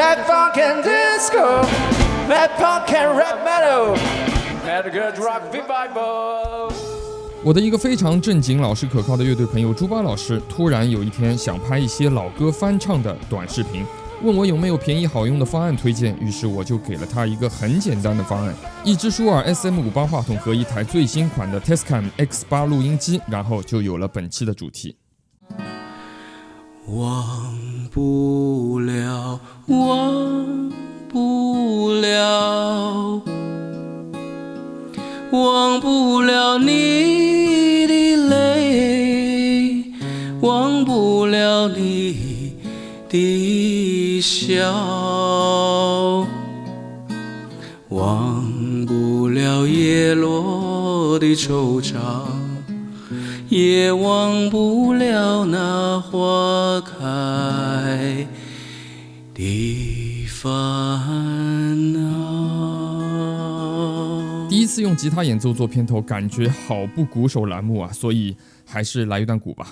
That funk and disco, that punk and rap metal, that good rock revival。我的一个非常正经、老实可靠的乐队朋友猪八老师，突然有一天想拍一些老歌翻唱的短视频，问我有没有便宜好用的方案推荐。于是我就给了他一个很简单的方案：一支舒尔 SM58 话筒和一台最新款的 Tascam X8 录音机，然后就有了本期的主题。忘不了，忘不了，忘不了你的泪，忘不了你的笑，忘不了叶落的惆怅，也忘不了那花开的烦恼。第一次用吉他演奏做片头，感觉好不鼓手栏目啊，所以还是来一段鼓吧。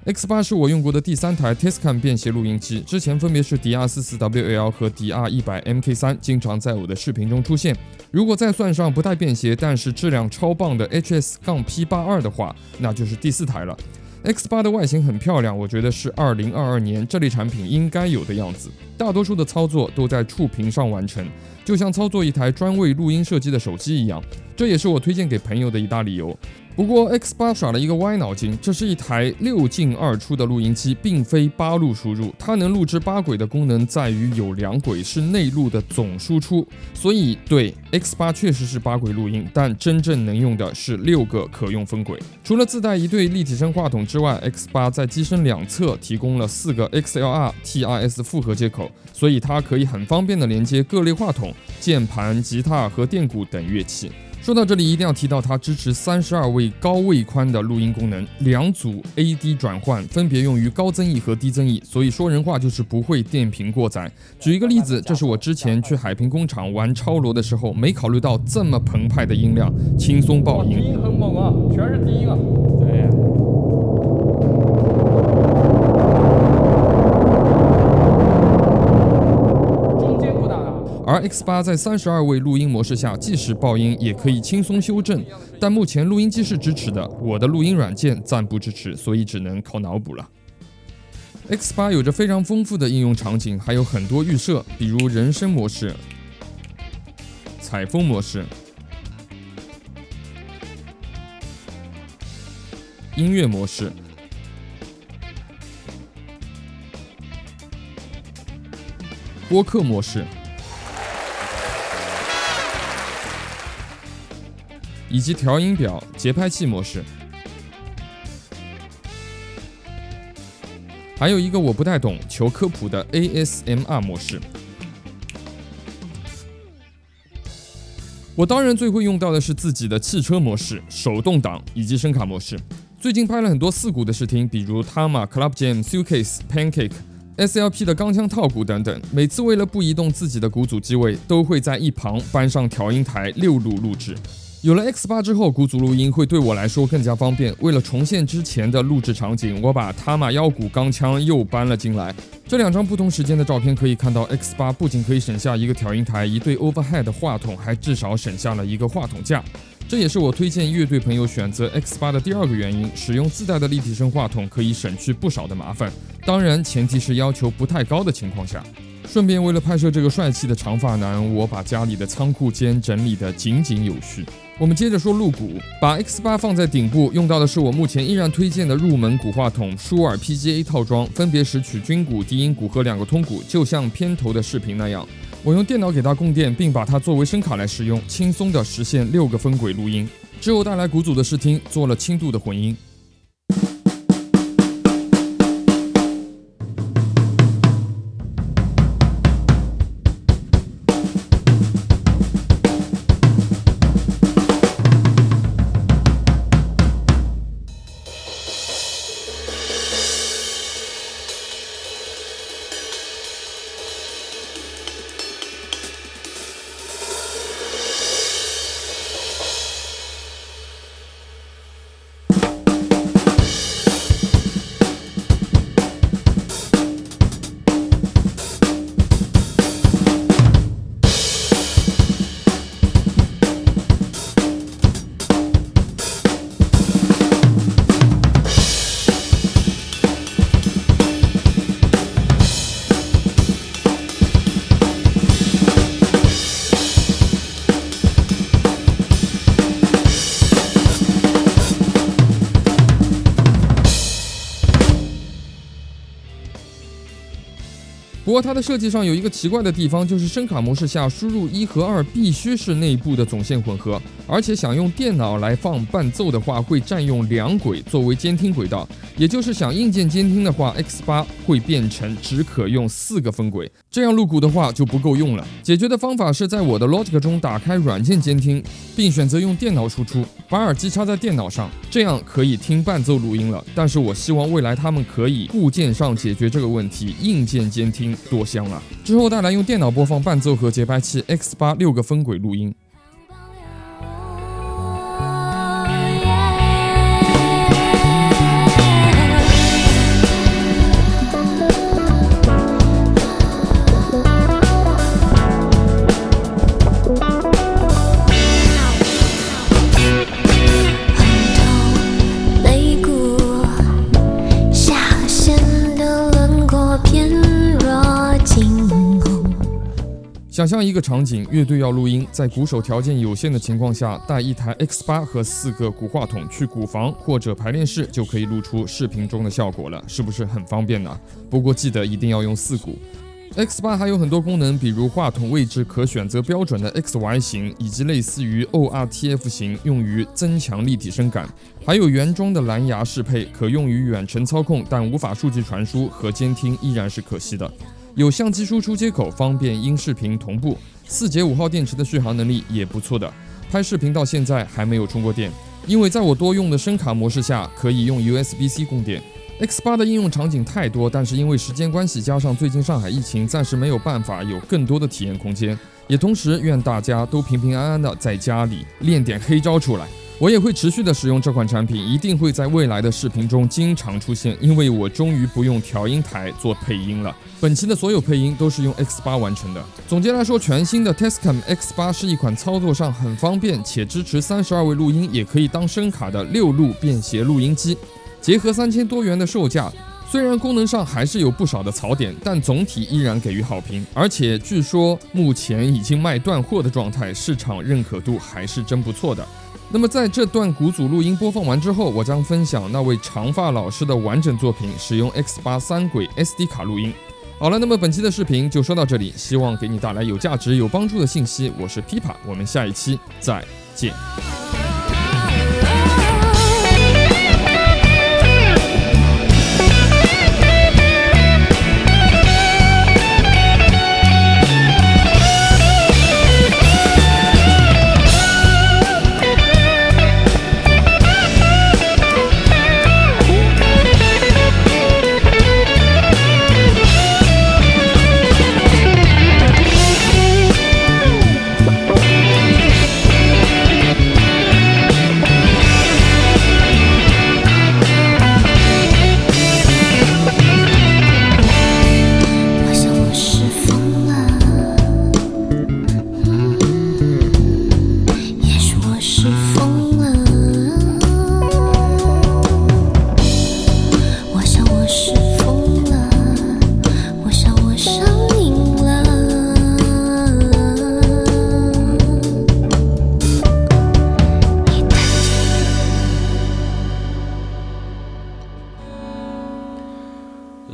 X8 是我用过的第3台 Tascam 便携录音机，之前分别是 DR44WL 和 DR100MK3， 经常在我的视频中出现。如果再算上不带便携但是质量超棒的 HS-P82 的话，那就是第4台了。X8 的外形很漂亮，我觉得是2022年这类产品应该有的样子。大多数的操作都在触屏上完成，就像操作一台专为录音设计的手机一样，这也是我推荐给朋友的一大理由。不过 X8 耍了一个歪脑筋，这是一台6进2出的录音机，并非8路输入，它能录制8轨的功能在于有2轨是内录的总输出，所以对 X8 确实是8轨录音，但真正能用的是6个可用分轨。除了自带一对立体声话筒之外， X8 在机身两侧提供了4个 XLR、TRS 复合接口，所以它可以很方便的连接各类话筒、键盘、吉他和电鼓等乐器。说到这里，一定要提到它支持32位高位宽的录音功能，2组 AD 转换分别用于高增益和低增益，所以说人话就是不会电瓶过载。举一个例子，这是我之前去海平工厂玩超罗的时候没考虑到这么澎湃的音量，轻松爆音。低音很猛啊，全是低音啊。对。而 X8 在32位录音模式下，即使爆音也可以轻松修正，但目前录音机是支持的，我的录音软件暂不支持，所以只能靠脑补了。X8 有着非常丰富的应用场景，还有很多预设，比如人声模式、采风模式、音乐模式、播客模式，以及调音表、节拍器模式。还有一个我不太懂，求科普的 ASMR 模式。我当然最会用到的是自己的汽车模式、手动挡以及声卡模式。最近拍了很多4鼓的试听，比如 Tama、Club Jam、Suitcase、Pancake、SLP 的钢枪套鼓等等。每次为了不移动自己的鼓组机位，都会在一旁搬上调音台6路录制。有了 X8 之后，鼓组录音会对我来说更加方便。为了重现之前的录制场景，我把 Tama 腰鼓钢枪又搬了进来。这2张不同时间的照片可以看到， X8 不仅可以省下一个调音台、一对 overhead 话筒，还至少省下了一个话筒架。这也是我推荐乐队朋友选择 X8 的第2个原因，使用自带的立体声话筒可以省去不少的麻烦，当然前提是要求不太高的情况下。顺便为了拍摄这个帅气的长发男，我把家里的仓库间整理得井井有序。我们接着说录鼓，把 X8 放在顶部，用到的是我目前依然推荐的入门鼓话筒舒尔 PGA 套装，分别拾取军鼓、低音鼓和2个通鼓，就像片头的视频那样。我用电脑给它供电，并把它作为声卡来使用，轻松地实现6个分轨录音。之后带来鼓组的试听，做了轻度的混音。不过它的设计上有一个奇怪的地方，就是声卡模式下输入1和2必须是内部的总线混合，而且想用电脑来放伴奏的话，会占用2轨作为监听轨道，也就是想硬件监听的话 ，X8 会变成只可用4个分轨，这样录鼓的话就不够用了。解决的方法是在我的 Logic 中打开软件监听，并选择用电脑输出，把耳机插在电脑上，这样可以听伴奏录音了。但是我希望未来他们可以固件上解决这个问题，硬件监听多香啊！之后带来用电脑播放伴奏和节拍器 X8 6个分轨录音。想象一个场景，乐队要录音，在鼓手条件有限的情况下，带一台 X8 和4个鼓话筒去鼓房或者排练室，就可以录出视频中的效果了，是不是很方便呢？不过记得一定要用4鼓。X8 还有很多功能，比如话筒位置可选择标准的 XY 型，以及类似于 ORTF 型，用于增强立体声感。还有原装的蓝牙适配，可用于远程操控，但无法数据传输和监听依然是可惜的。有相机输出接口，方便音视频同步。4节5号电池的续航能力也不错的。拍视频到现在还没有充过电，因为在我多用的声卡模式下，可以用 USB-C 供电。X8 的应用场景太多，但是因为时间关系，加上最近上海疫情，暂时没有办法有更多的体验空间。也同时愿大家都平平安安的在家里练点黑招出来。我也会持续的使用这款产品，一定会在未来的视频中经常出现，因为我终于不用调音台做配音了。本期的所有配音都是用 X8 完成的。总结来说，全新的 Tascam X8 是一款操作上很方便且支持32位录音，也可以当声卡的6路便携录音机。结合3000多元的售价，虽然功能上还是有不少的槽点，但总体依然给予好评。而且据说目前已经卖断货的状态，市场认可度还是真不错的。那么在这段鼓组录音播放完之后，我将分享那位长发老师的完整作品，使用 X8 3轨 SD 卡录音。好了，那么本期的视频就说到这里，希望给你带来有价值有帮助的信息。我是 Pipa， 我们下一期再见。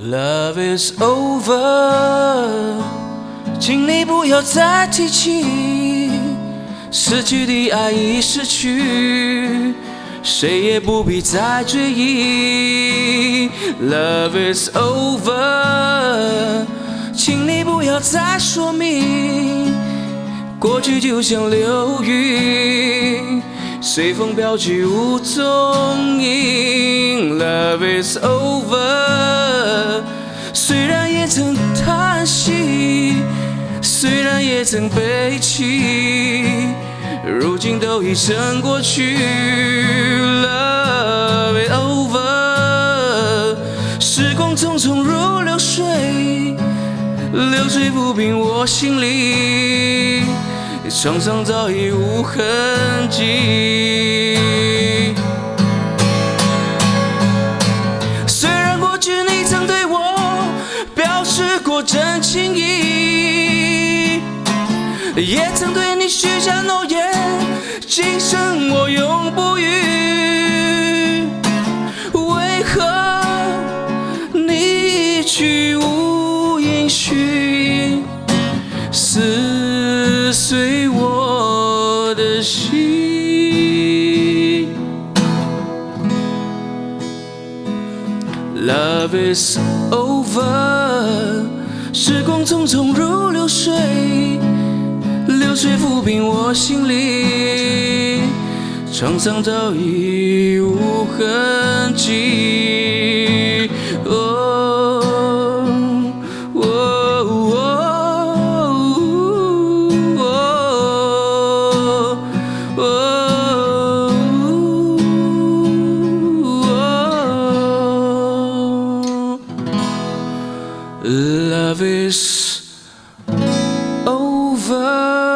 Love is over， 请你不要再提起，失去的爱已逝去，谁也不必再追忆。Love is over， 请你不要再说明，过去就像流云，随风飘去无踪影。Love is over， 虽然也曾叹息，虽然也曾悲泣，如今都已成过去。Love is over， 时光匆匆如流水，流水抚平我心里，创伤早已无痕迹。虽然过去你曾对我表示过真情意，也曾对你许下诺言，今生我永不渝。为何你一去无音讯？ Love is over， 时光匆匆如流水，流水抚平我心里，沧桑早已无痕迹。Love is over.